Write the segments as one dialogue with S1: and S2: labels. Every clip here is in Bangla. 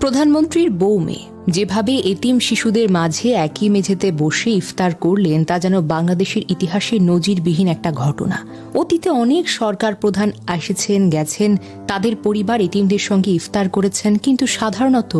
S1: প্রধানমন্ত্রীর বউ মেয়ে যেভাবে এতিম শিশুদের মাঝে একই মেঝেতে বসে ইফতার করলেন তা যেন বাংলাদেশের ইতিহাসে নজিরবিহীন একটা ঘটনা। অতীতে অনেক সরকার প্রধান এসেছেন গেছেন, তাদের পরিবার এতিমদের সঙ্গে ইফতার করেছেন, কিন্তু সাধারণত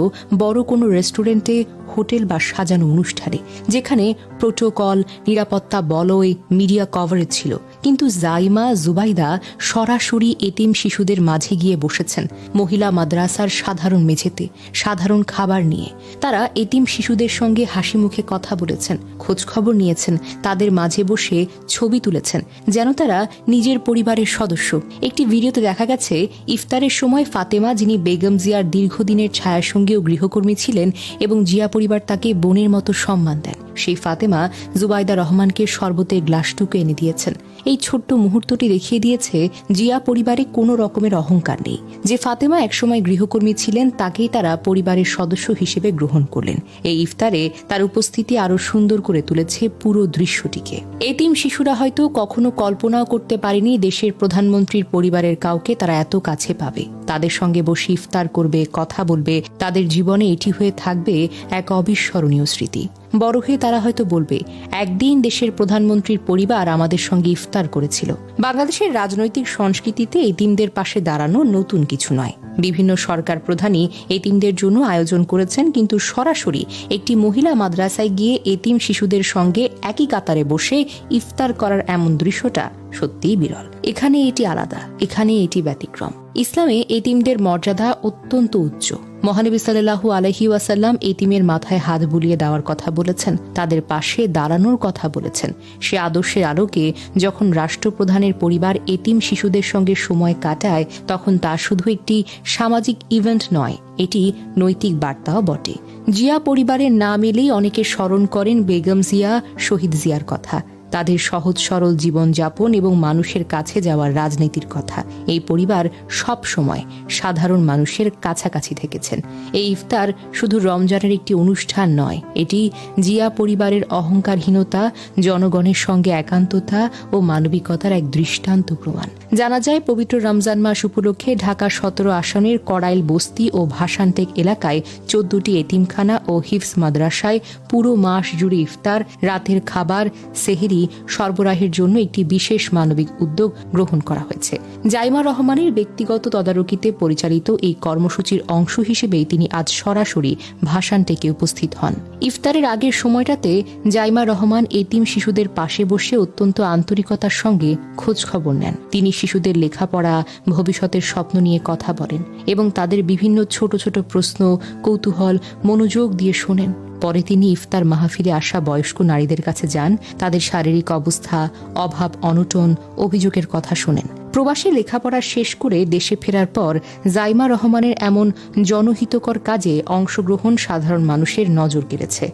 S1: বড় কোনো রেস্টুরেন্টে, হোটেল বা সাজানো অনুষ্ঠানে, যেখানে প্রোটোকল, নিরাপত্তা বলয়, মিডিয়া কভারেজ ছিল। কিন্তু জাইমা জুবাইদা সরাসরি এতিম শিশুদের মাঝে গিয়ে বসেছেন মহিলা মাদ্রাসার সাধারণ মেঝেতে, সাধারণ খাবার নিয়ে। তারা এতিম শিশুদের সঙ্গে হাসি মুখে কথা বলেছেন, খোঁজ খবর নিয়েছেন, তাদের মাঝে বসে ছবি তুলেছেন যেন তারা নিজের পরিবারের সদস্য। একটি ভিডিওতে দেখা গেছে ইফতারের সময় ফাতেমা, যিনি বেগম জিয়ার দীর্ঘদিনের ছায়াসঙ্গী ও গৃহকর্মী ছিলেন এবং জিয়া পরিবার তাকে বোনের মতো সম্মান দেন, সেই ফাতেমা জুবাইদা রহমানকে শরবতের গ্লাসটুকু এনে দিয়েছেন। এই ছোট্ট মুহূর্তটি দেখিয়ে দিয়েছে জিয়া পরিবারে কোনো রকমের অহংকার নেই। যে ফাতেমা একসময় গৃহকর্মী ছিলেন তাকেই তারা পরিবারের সদস্য হিসেবে গ্রহণ করলেন। এই ইফতারে তার উপস্থিতি আরো সুন্দর করে তুলেছে পুরো দৃশ্যটিকে। এতিম শিশুরা হয়তো কখনো কল্পনাও করতে পারেনি দেশের প্রধানমন্ত্রীর পরিবারের কাউকে তারা এত কাছে পাবে, তাদের সঙ্গে বসে ইফতার করবে, কথা বলবে। তাদের জীবনে এটি হয়ে থাকবে এক অবিস্মরণীয় স্মৃতি। বড় হয়ে তারা হয়তো বলবে, একদিন দেশের প্রধানমন্ত্রীর পরিবার আমাদের সঙ্গে ইফতার করেছিল। বাংলাদেশের রাজনৈতিক সংস্কৃতিতে এতিমদের পাশে দাঁড়ানো নতুন কিছু নয়। বিভিন্ন সরকার প্রধানই এতিমদের জন্য আয়োজন করেছেন, কিন্তু সরাসরি একটি মহিলা মাদ্রাসায় গিয়ে এতিম শিশুদের সঙ্গে একই কাতারে বসে ইফতার করার এমন দৃশ্যটা সত্যিই বিরল। এখানে এটি আলাদা, এখানে এটি ব্যতিক্রম। ইসলামে এতিমদের মর্যাদা অত্যন্ত উচ্চ। মহানবী সাল্লাল্লাহু আলাইহি ওয়াসাল্লাম এতিমের মাথায় হাত বুলিয়ে দেওয়ার কথা বলেছেন, তাদের পাশে দাঁড়ানোর কথা বলেছেন। সে আদর্শের আলোকে যখন রাষ্ট্রপ্রধানের পরিবার এতিম শিশুদের সঙ্গে সময় কাটায়, তখন তা শুধু একটি সামাজিক ইভেন্ট নয়, এটি নৈতিক বার্তাও বটে। জিয়া পরিবারের নাম এলেই অনেকে স্মরণ করেন বেগম জিয়া, শহীদ জিয়ার কথা, তাদের সহজ সরল জীবনযাপন এবং মানুষের কাছে যাওয়ার রাজনীতির কথা। এই পরিবার সব সময় সাধারণ মানুষের কাছাকাছি থেকেছেন। এই ইফতার শুধু রমজানের একটি অনুষ্ঠান নয়, এটি জিয়া পরিবারের অহংকারহীনতা, জনগণের সঙ্গে একান্ততা ও মানবিকতার এক দৃষ্টান্ত প্রমাণ। জানা যায়, পবিত্র রমজান মাস উপলক্ষে ঢাকা 17 আসনের কড়াইল বস্তি ও ভাসানটেক এলাকায় 14টি এতিমখানা ও হিফজ মাদ্রাসায় পুরো মাস জুড়ে ইফতার, রাতের খাবার, সেহরি সরবরাহের জন্য একটি বিশেষ মানবিক উদ্যোগ গ্রহণ করা হয়েছে। জাইমা রহমানের ব্যক্তিগত তদারকিতে পরিচালিত এই কর্মসূচির অংশ হিসেবেই তিনি আজ সরাসরি ভাসানটেকে উপস্থিত হন। ইফতারের আগের সময়টাতে জাইমা রহমান এতিম শিশুদের পাশে বসে অত্যন্ত আন্তরিকতার সঙ্গে খোঁজ খবর নেন। তিনি শিশুদের লেখাপড়া, ভবিষ্যতের স্বপ্ন নিয়ে কথা বলেন এবং তাদের বিভিন্ন ছোট ছোট প্রশ্ন, কৌতূহল মনোযোগ দিয়ে শোনেন। পরে তিনি ইফতার মাহফিলে আসা বয়স্ক নারীদের কাছে যান, তাদের শারীরিক অবস্থা, অভাব অনটন, অভিযোগের কথা শোনেন। প্রবাসী লেখাপড়া শেষ করে দেশে ফেরার পর জাইমা রহমানের এমন জনহিতকর কাজে অংশগ্রহণ সাধারণ মানুষের নজর কেড়েছে।